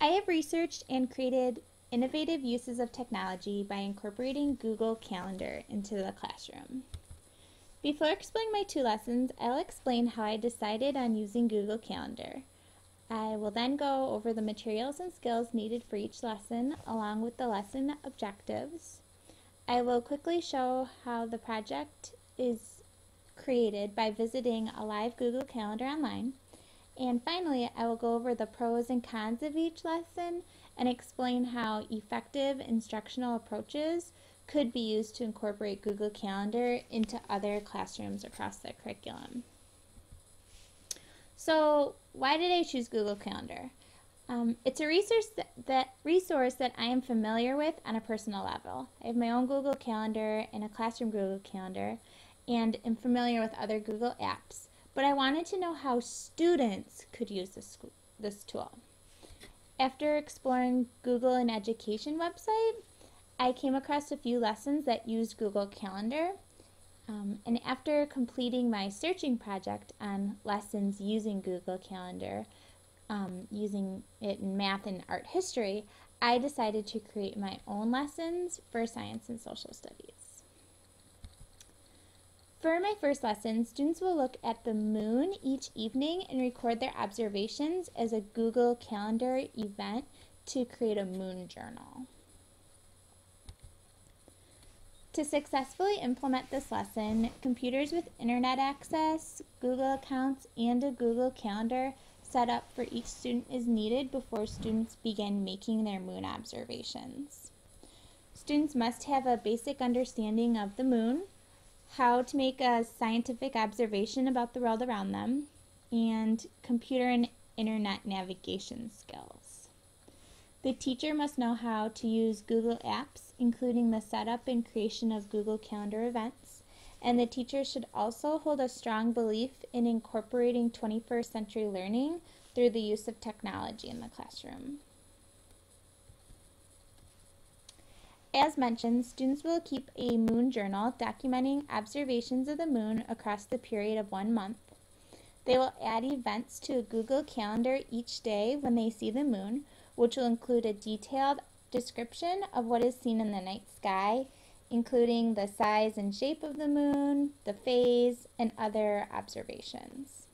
I have researched and created innovative uses of technology by incorporating Google Calendar into the classroom. Before explaining my two lessons, I'll explain how I decided on using Google Calendar. I will then go over the materials and skills needed for each lesson, along with the lesson objectives. I will quickly show how the project is created by visiting a live Google Calendar online. And finally, I will go over the pros and cons of each lesson and explain how effective instructional approaches could be used to incorporate Google Calendar into other classrooms across the curriculum. So, why did I choose Google Calendar? It's a resource that I am familiar with on a personal level. I have my own Google Calendar and a classroom Google Calendar, and am familiar with other Google apps. But I wanted to know how students could use this tool. After exploring Google and Education website, I came across a few lessons that used Google Calendar. And after completing my searching project on lessons using Google Calendar, using it in math and art history, I decided to create my own lessons for science and social studies. For my first lesson, students will look at the moon each evening and record their observations as a Google Calendar event to create a moon journal. To successfully implement this lesson, computers with internet access, Google accounts, and a Google Calendar set up for each student is needed before students begin making their moon observations. Students must have a basic understanding of the moon, how to make a scientific observation about the world around them, and computer and internet navigation skills. The teacher must know how to use Google Apps, including the setup and creation of Google Calendar events, and the teacher should also hold a strong belief in incorporating 21st century learning through the use of technology in the classroom. As mentioned, students will keep a moon journal documenting observations of the moon across the period of 1 month. They will add events to a Google Calendar each day when they see the moon, which will include a detailed description of what is seen in the night sky, including the size and shape of the moon, the phase, and other observations.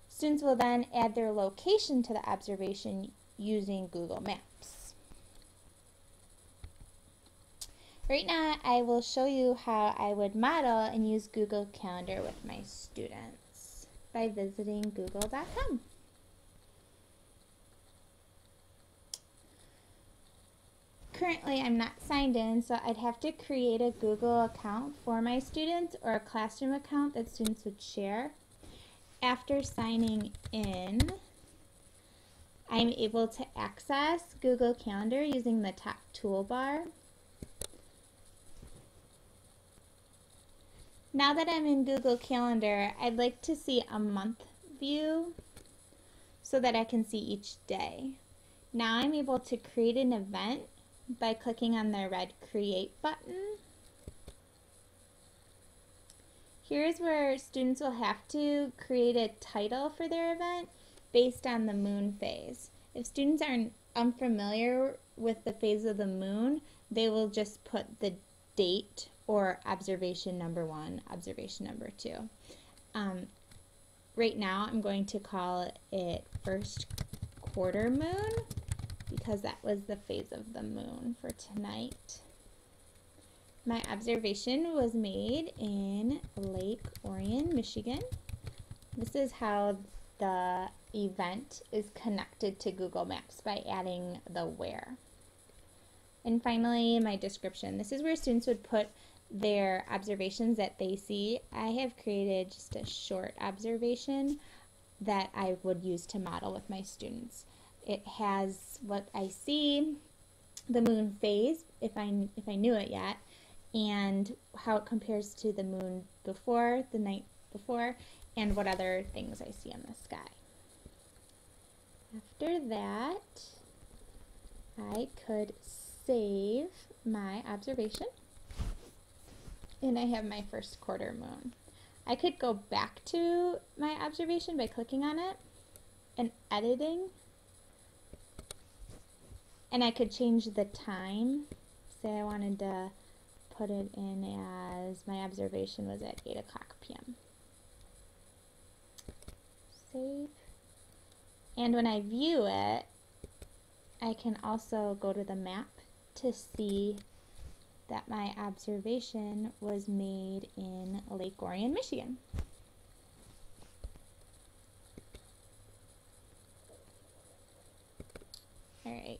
Students will then add their location to the observation using Google Maps. Right now, I will show you how I would model and use Google Calendar with my students by visiting google.com. Currently, I'm not signed in, so I'd have to create a Google account for my students or a classroom account that students would share. After signing in, I'm able to access Google Calendar using the top toolbar. Now that I'm in Google Calendar, I'd like to see a month view so that I can see each day. Now I'm able to create an event by clicking on the red Create button. Here's where students will have to create a title for their event based on the moon phase. If students are unfamiliar with the phase of the moon, they will just put the date or observation number 1, observation number 2. Right now I'm going to call it first quarter moon because that was the phase of the moon for tonight. My observation was made in Lake Orion, Michigan. This is how the event is connected to Google Maps by adding the where. And finally, my description. This is where students would put their observations that they see. I have created just a short observation that I would use to model with my students. It has what I see, the moon phase, if I knew it yet, and how it compares to the moon before, the night before, and what other things I see in the sky. After that, I could save my observation, and I have my first quarter moon. I could go back to my observation by clicking on it and editing And I could change the time. Say I wanted to put it in as my observation was at 8 o'clock p.m. Save. And when I view it, I can also go to the map to see that my observation was made in Lake Orion, Michigan. All right.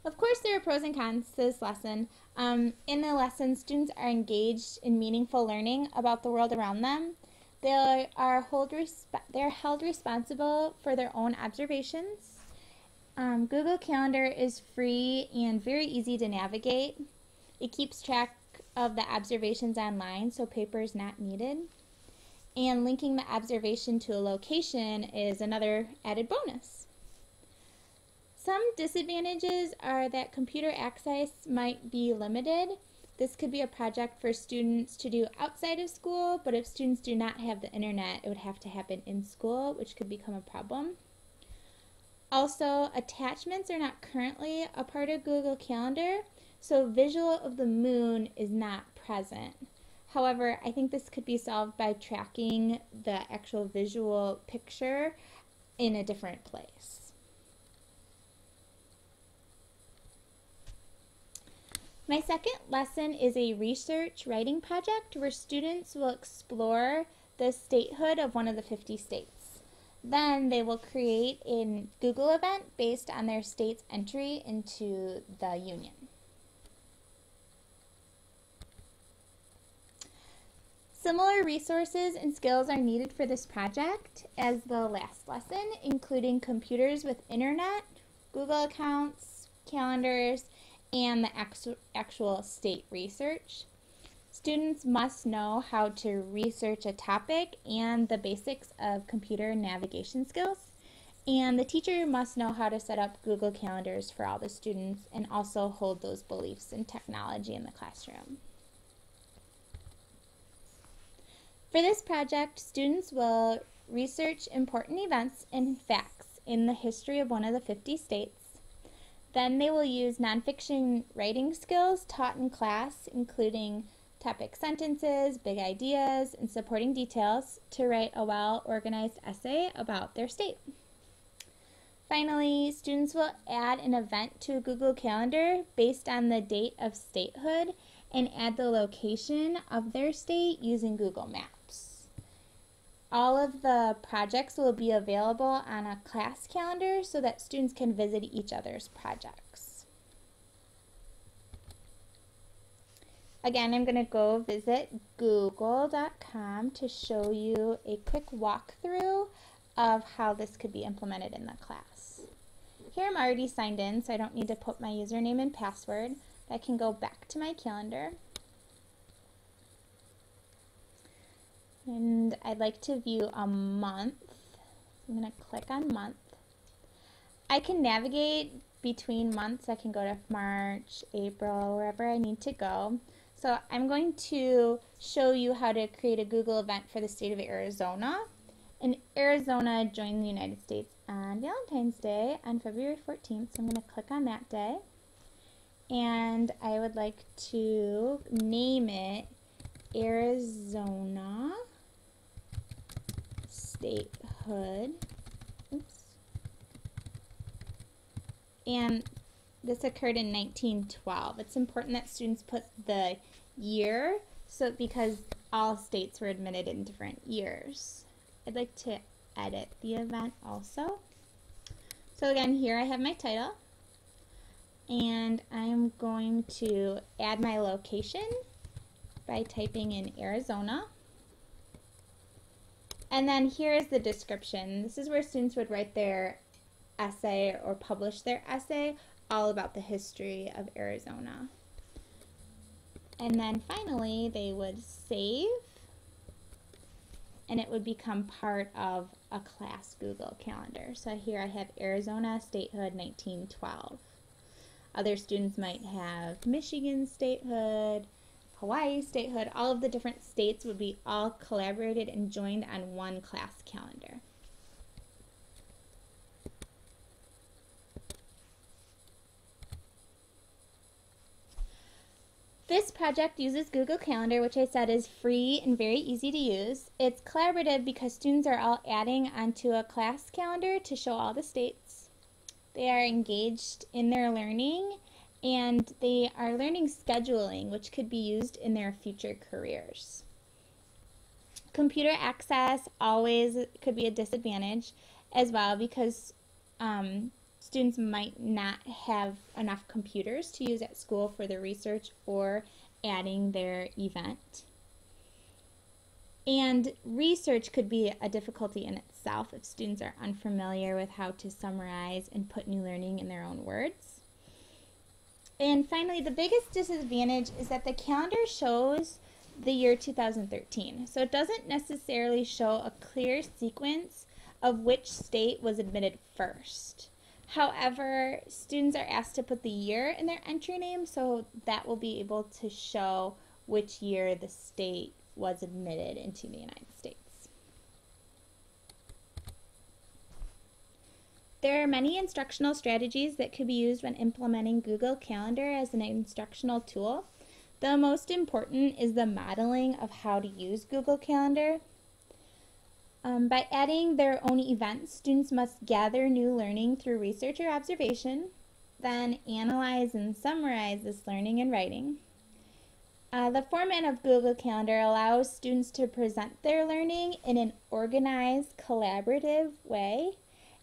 Of course, there are pros and cons to this lesson. In the lesson, students are engaged in meaningful learning about the world around them. They are held responsible for their own observations. Google Calendar is free and very easy to navigate. It keeps track of the observations online, so paper is not needed. And linking the observation to a location is another added bonus. Some disadvantages are that computer access might be limited. This could be a project for students to do outside of school, but if students do not have the internet, it would have to happen in school, which could become a problem. Also, attachments are not currently a part of Google Calendar, so visual of the moon is not present. However, I think this could be solved by tracking the actual visual picture in a different place. My second lesson is a research writing project where students will explore the statehood of one of the 50 states. Then they will create a Google event based on their state's entry into the Union. Similar resources and skills are needed for this project as the last lesson, including computers with internet, Google accounts, calendars, and the actual state research. Students must know how to research a topic and the basics of computer navigation skills. And the teacher must know how to set up Google Calendars for all the students and also hold those beliefs in technology in the classroom. For this project, students will research important events and facts in the history of one of the 50 states. Then they will use nonfiction writing skills taught in class, including topic sentences, big ideas, and supporting details to write a well-organized essay about their state. Finally, students will add an event to a Google Calendar based on the date of statehood and add the location of their state using Google Maps. All of the projects will be available on a class calendar so that students can visit each other's projects. Again, I'm going to go visit google.com to show you a quick walkthrough of how this could be implemented in the class. Here I'm already signed in, so I don't need to put my username and password. I can go back to my calendar. And I'd like to view a month. I'm going to click on month. I can navigate between months. I can go to March, April, wherever I need to go. So I'm going to show you how to create a Google event for the state of Arizona. And Arizona joined the United States on Valentine's Day on February 14th. So I'm going to click on that day. And I would like to name it Arizona Statehood. Oops. And this occurred in 1912. It's important that students put the year because all states were admitted in different years. I'd like to edit the event also. So again, here I have my title, and I'm going to add my location by typing in Arizona. And then here is the description. This is where students would write their essay or publish their essay all about the history of Arizona. And then finally they would save, and it would become part of a class Google Calendar. So here I have Arizona Statehood 1912. Other students might have Michigan Statehood, Hawaii Statehood. All of the different states would be all collaborated and joined on one class calendar. project uses Google Calendar, which I said is free and very easy to use. It's collaborative because students are all adding onto a class calendar to show all the states. They are engaged in their learning, and they are learning scheduling, which could be used in their future careers. Computer access always could be a disadvantage as well because students might not have enough computers to use at school for their research or adding their event. And research could be a difficulty in itself if students are unfamiliar with how to summarize and put new learning in their own words. And finally, the biggest disadvantage is that the calendar shows the year 2013. So it doesn't necessarily show a clear sequence of which state was admitted first. However, students are asked to put the year in their entry name, so that will be able to show which year the state was admitted into the United States. There are many instructional strategies that could be used when implementing Google Calendar as an instructional tool. The most important is the modeling of how to use Google Calendar. By adding their own events, students must gather new learning through research or observation, then analyze and summarize this learning in writing. The format of Google Calendar allows students to present their learning in an organized, collaborative way,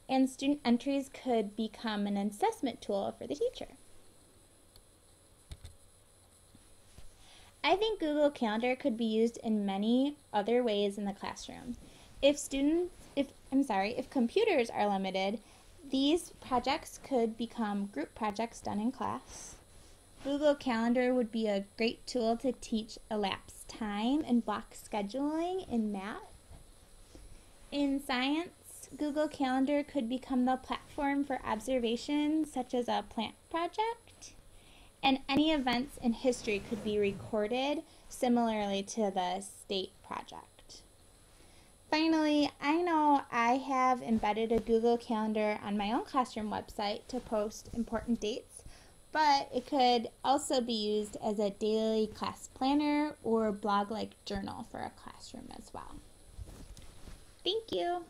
and student entries could become an assessment tool for the teacher. I think Google Calendar could be used in many other ways in the classroom. If computers are limited, these projects could become group projects done in class. Google Calendar would be a great tool to teach elapsed time and block scheduling in math. In science, Google Calendar could become the platform for observations such as a plant project. And any events in history could be recorded similarly to the state project. Finally, I know I have embedded a Google Calendar on my own classroom website to post important dates, but it could also be used as a daily class planner or blog-like journal for a classroom as well. Thank you.